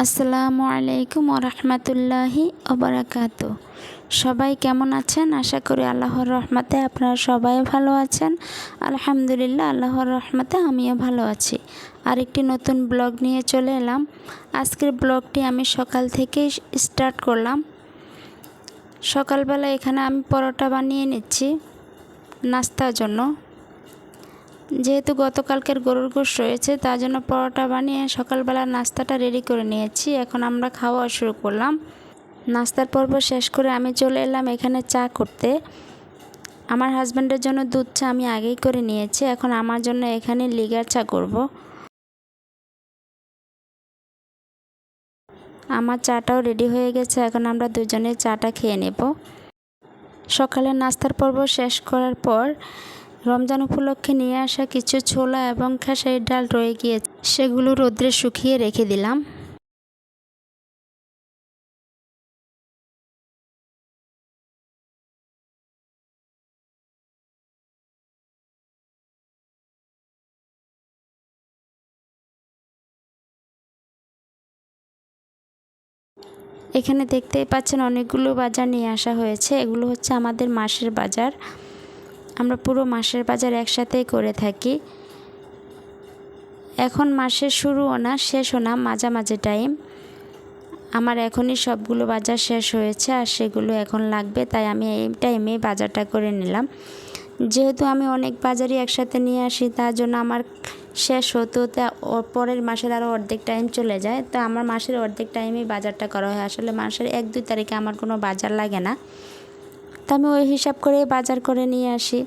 আসসালামু আলাইকুম ওরহমতুল্লাহি ওবরাকাতু। সবাই কেমন আছেন? আশা করি আল্লাহর রহমতে আপনারা সবাই ভালো আছেন। আলহামদুলিল্লাহ, আল্লাহর রহমতে আমিও ভালো আছি। আরেকটি নতুন ব্লগ নিয়ে চলে এলাম। আজকের ব্লগটি আমি সকাল থেকেই স্টার্ট করলাম। সকালবেলা এখানে আমি পরোটা বানিয়ে নিচ্ছি নাস্তার জন্য। যেহেতু গতকালকের গরুর গোশত রয়েছে, তার জন্য পরোটা বানিয়ে সকালবেলা নাস্তাটা রেডি করে নিয়েছি। এখন আমরা খাওয়া শুরু করলাম। নাস্তার পর্ব শেষ করে আমি চলে এলাম এখানে চা করতে। আমার হাজব্যান্ডের জন্য দুধ চা আমি আগেই করে নিয়েছি। এখন আমার জন্য এখানে লিগার চা করব। আমার চাটাও রেডি হয়ে গেছে। এখন আমরা দুজনে চাটা খেয়ে নেব। সকালে নাস্তার পর্ব শেষ করার পর রমজান উপলক্ষে নিয়ে আসা কিছু ছোলা এবং খেসারির ডাল রয়ে গিয়েছে, সেগুলো রোদ্রে শুকিয়ে রেখে দিলাম। এখানে দেখতেই পাচ্ছেন অনেকগুলো বাজার নিয়ে আসা হয়েছে। এগুলো হচ্ছে আমাদের মাসের বাজার। আমরা পুরো মাসের বাজার একসাথেই করে থাকি। এখন মাসের শুরুও না শেষও না, মাঝামাঝি টাইম। আমার এখনই সবগুলো বাজার শেষ হয়েছে আর সেগুলো এখন লাগবে, তাই আমি এই টাইমে বাজারটা করে নিলাম। যেহেতু আমি অনেক বাজারই একসাথে নিয়ে আসি, তার জন্য আমার শেষ হতে হতে পরের মাসের আরও অর্ধেক টাইম চলে যায়। তো আমার মাসের অর্ধেক টাইমেই বাজারটা করা হয়। আসলে মাসের 1-2 তারিখে আমার কোনো বাজার লাগে না, তো আমি ওই হিসাব করে বাজার করে নিয়ে আসি।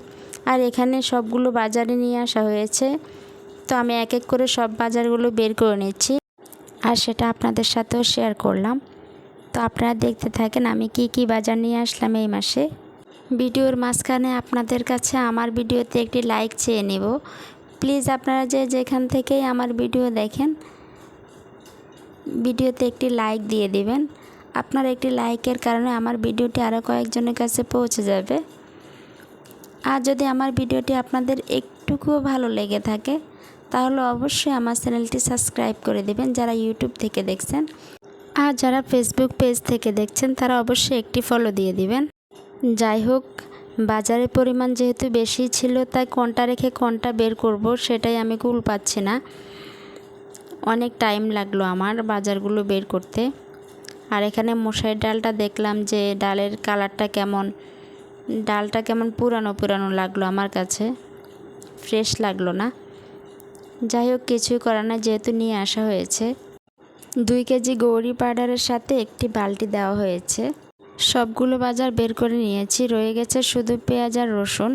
আর এখানে সবগুলো বাজারে নিয়ে আসা হয়েছে, তো আমি এক এক করে সব বাজারগুলো বের করে নিচ্ছি আর সেটা আপনাদের সাথেও শেয়ার করলাম। তো আপনারা দেখতে থাকেন আমি কি কি বাজার নিয়ে আসলাম এই মাসে। ভিডিওর মাঝখানে আপনাদের কাছে আমার ভিডিওতে একটি লাইক চেয়ে নেব। প্লিজ আপনারা যেখান থেকেই আমার ভিডিও দেখেন, ভিডিওতে একটি লাইক দিয়ে দিবেন। আপনার একটি লাইকের কারণে আমার ভিডিওটি আরও কয়েকজনের কাছে পৌঁছে যাবে। আর যদি আমার ভিডিওটি আপনাদের একটুকুও ভালো লেগে থাকে, তাহলে অবশ্যই আমার চ্যানেলটি সাবস্ক্রাইব করে দেবেন যারা ইউটিউব থেকে দেখছেন। আর যারা ফেসবুক পেজ থেকে দেখছেন তারা অবশ্যই একটি ফলো দিয়ে দিবেন। যাই হোক, বাজারের পরিমাণ যেহেতু বেশি ছিল, তাই কোনটা রেখে কোনটা বের করব সেটাই আমি কুল পাচ্ছি না। অনেক টাইম লাগলো আমার বাজারগুলো বের করতে। আর এখানে মশারির ডালটা দেখলাম যে ডালের কালারটা কেমন, ডালটা কেমন পুরানো পুরানো লাগলো আমার কাছে, ফ্রেশ লাগলো না। যাই হোক, কিছুই করার না, যেহেতু নিয়ে আসা হয়েছে। 2 কেজি গৌরী পাউডারের সাথে একটি বালতি দেওয়া হয়েছে। সবগুলো বাজার বের করে নিয়েছি, রয়ে গেছে শুধু পেঁয়াজ আর রসুন।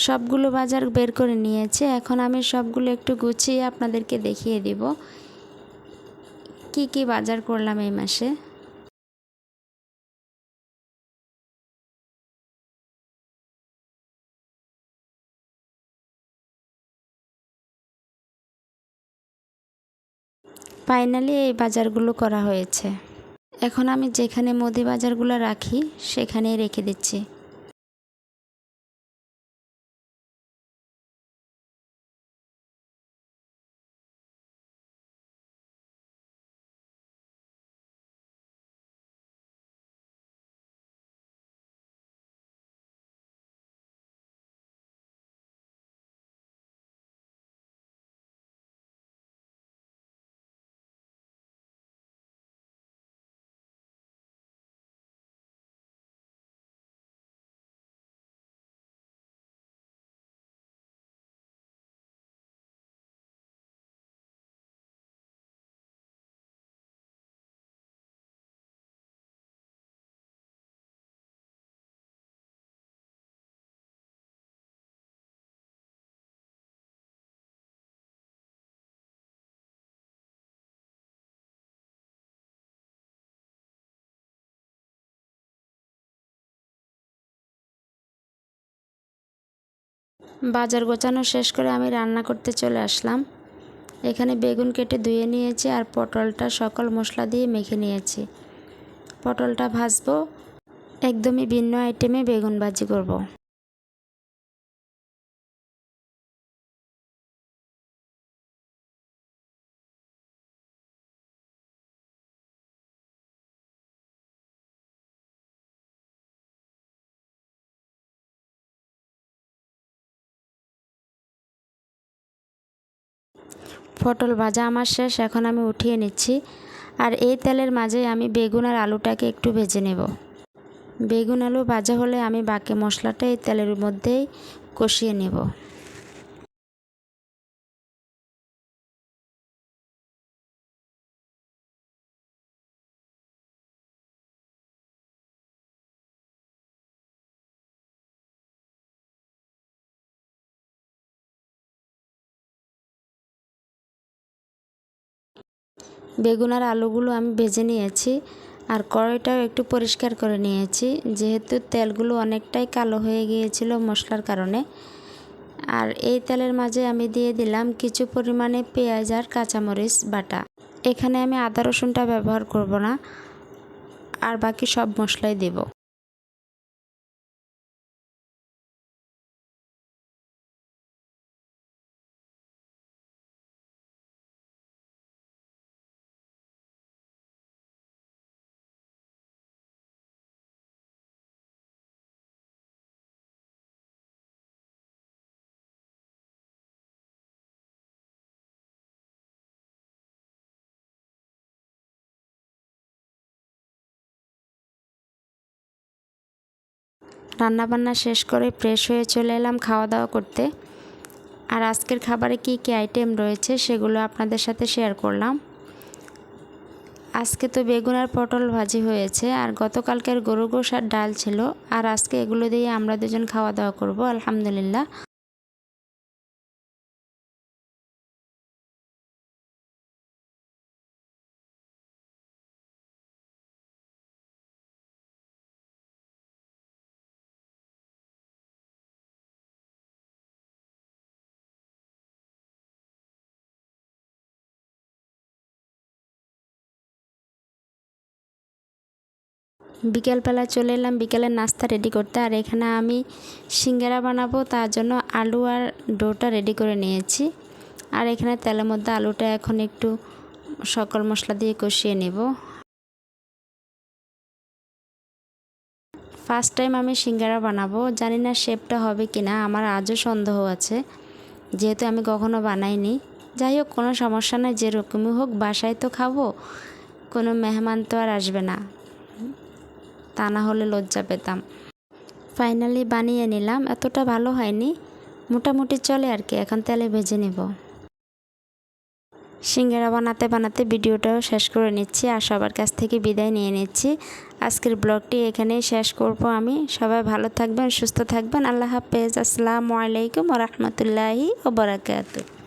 সবগুলো বাজার বের করে নিয়েছে। এখন আমি সবগুলো একটু গুছিয়ে আপনাদেরকে দেখিয়ে দিব কি কি বাজার করলাম এই মাসে। ফাইনালি এই বাজারগুলো করা হয়েছে। এখন আমি যেখানে মুদি বাজারগুলো রাখি সেখানেই রেখে দিচ্ছি। বাজার গোছানো শেষ করে আমি রান্না করতে চলে আসলাম। এখানে বেগুন কেটে ধুয়ে নিয়েছি আর পটলটা সকল মশলা দিয়ে মেখে নিয়েছি। পটলটা ভাজবো, একদমই ভিন্ন আইটেমে বেগুন ভাজি করব। পটল ভাজা আমার শেষ, এখন আমি উঠিয়ে নিচ্ছি। আর এই তেলের মাঝে আমি বেগুন আর আলুটাকে একটু ভেজে নেব। বেগুন আলু ভাজা হলে আমি বাকি মশলাটা এই তেলের মধ্যেই কষিয়ে নেব। বেগুন আর আলুগুলো আমি ভেজে নিয়েছি আর কড়াইটাও একটু পরিষ্কার করে নিয়েছি, যেহেতু তেলগুলো অনেকটাই কালো হয়ে গিয়েছিল মশলার কারণে। আর এই তেলের মাঝে আমি দিয়ে দিলাম কিছু পরিমাণে পেঁয়াজ আর কাঁচামরিচ বাটা। এখানে আমি আদা রসুনটা ব্যবহার করব না, আর বাকি সব মশলাই দেব। রান্নাবান্না শেষ করে ফ্রেশ হয়ে চলে এলাম খাওয়া দাওয়া করতে। আর আজকের খাবারে কি কি আইটেম রয়েছে সেগুলো আপনাদের সাথে শেয়ার করলাম। আজকে তো বেগুন আর পটল ভাজি হয়েছে, আর গতকালকের গরু গোশ আর ডাল ছিল। আর আজকে এগুলো দিয়ে আমরা দুজন খাওয়া দাওয়া করব, আলহামদুলিল্লাহ। বিকেলবেলা চলে এলাম বিকেলের নাস্তা রেডি করতে। আর এখানে আমি সিঙ্গারা বানাবো, তার জন্য আলু আর ডোটা রেডি করে নিয়েছি। আর এখানে তেলের মধ্যে আলুটা এখন একটু সকল মশলা দিয়ে কষিয়ে নেব। ফার্স্ট টাইম আমি সিঙ্গারা বানাবো, জানি না শেপটা হবে কিনা, আমার আজও সন্দেহ আছে, যেহেতু আমি কখনো বানাইনি। যাই হোক, কোনো সমস্যা নাই, যেরকমই হোক বাসায় তো খাবো, কোনো মেহমান তো আর আসবে না, তা না হলে লজ্জা পেতাম। ফাইনালি বানিয়ে নিলাম, এতটা ভালো হয়নি, মোটামুটি চলে আর কি। এখন তেলে ভেজে নেব। সিঙ্গারা বানাতে বানাতে ভিডিওটাও শেষ করে নিচ্ছি আর সবার কাছ থেকে বিদায় নিয়ে নিচ্ছি। আজকের ব্লগটি এখানেই শেষ করব আমি। সবাই ভালো থাকবেন, সুস্থ থাকবেন। আল্লাহ হাফেজ। আসসালামু আলাইকুম ওয়া রাহমাতুল্লাহি ওয়া বারাকাতুহু।